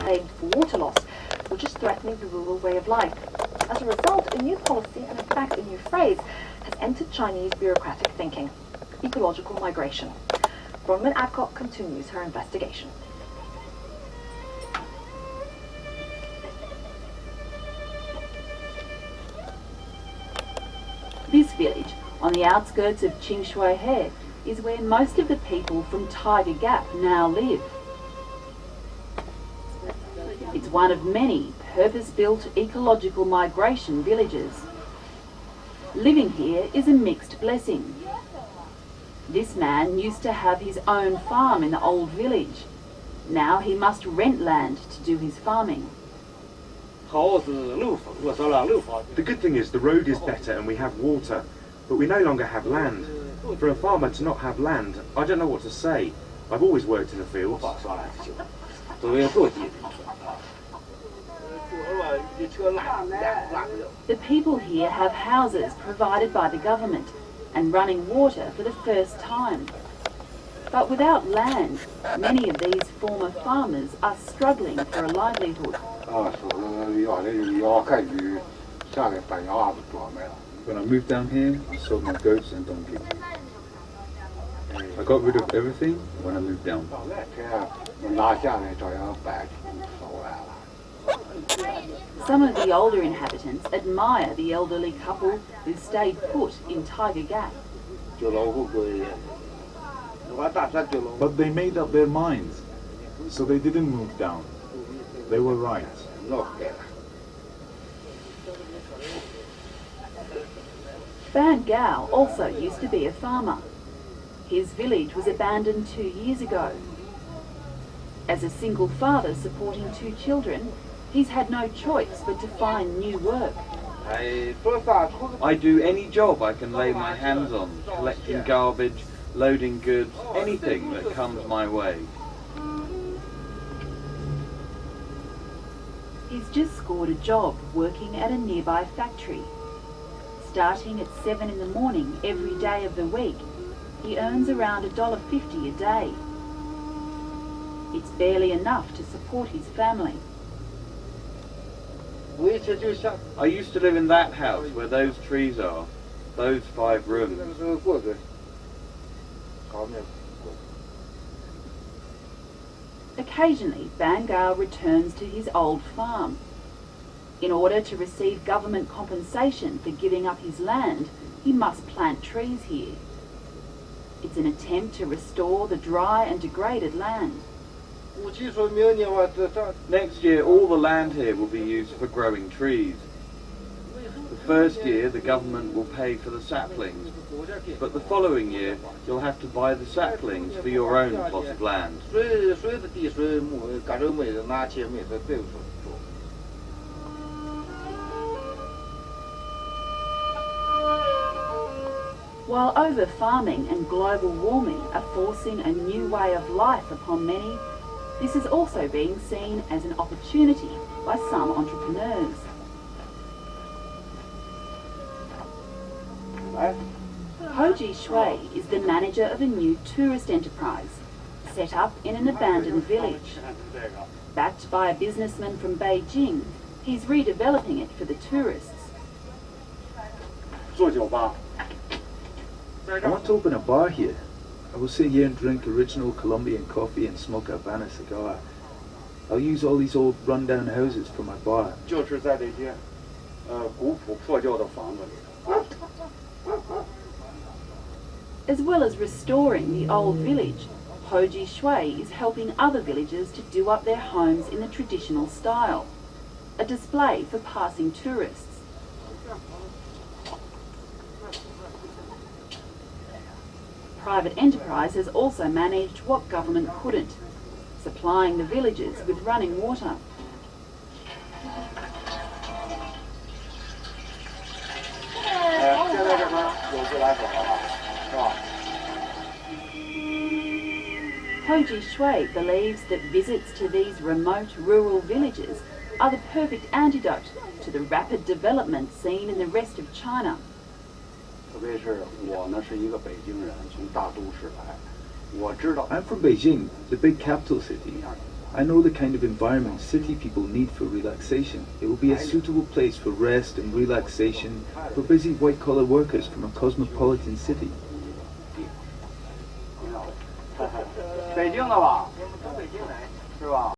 blamed for water loss, which is threatening the rural way of life. As a result, a new policy, and in fact a new phrase, has entered Chinese bureaucratic thinking: ecological migration. Bronwyn Adcock continues her investigation. This village, on the outskirts of Qingshui is where most of the people from Tiger Gap now live. It's one of many purpose-built ecological migration villages. Living here is a mixed blessing. This man used to have his own farm in the old village. Now he must rent land to do his farming. The good thing is the road is better and we have water, but we no longer have land. For a farmer to not have land, I don't know what to say. I've always worked in the fields. The people here have houses provided by the government and running water for the first time. But without land, many of these former farmers are struggling for a livelihood. When I moved down here, I sold my goats and donkey. I got rid of everything when I moved down. Some of the older inhabitants admire the elderly couple who stayed put in Tiger Gap. But they made up their minds, so they didn't move down. They were right. Ban Gao also used to be a farmer. His village was abandoned 2 years ago. As a single father supporting 2 children, he's had no choice but to find new work. I do any job I can lay my hands on, collecting garbage, loading goods, anything that comes my way. He's just scored a job working at a nearby factory. Starting at 7 in the morning every day of the week, he earns around $1.50 a day. It's barely enough to support his family. I used to live in that house where those trees are, those 5 rooms. Occasionally, Ban Gao returns to his old farm. In order to receive government compensation for giving up his land, he must plant trees here. It's an attempt to restore the dry and degraded land. Next year, all the land here will be used for growing trees. The first year, the government will pay for the saplings, but the following year, you'll have to buy the saplings for your own plot of land. While over-farming and global warming are forcing a new way of life upon many, this is also being seen as an opportunity by some entrepreneurs. Hoji Shui is the manager of a new tourist enterprise, set up in an abandoned village. Backed by a businessman from Beijing, he's redeveloping it for the tourists. I want to open a bar here. I will sit here and drink original Colombian coffee and smoke a Havana cigar. I'll use all these old run-down houses for my bar. As well as restoring the old village, Hoji Shui is helping other villagers to do up their homes in the traditional style, a display for passing tourists. Private enterprise has also managed what government couldn't, supplying the villagers with running water. Hoji Shui believes that visits to these remote rural villages are the perfect antidote to the rapid development seen in the rest of China. I'm from Beijing, the big capital city. I know the kind of environment city people need for relaxation. It will be a suitable place for rest and relaxation for busy white-collar workers from a cosmopolitan city. 北京的吧？是吧？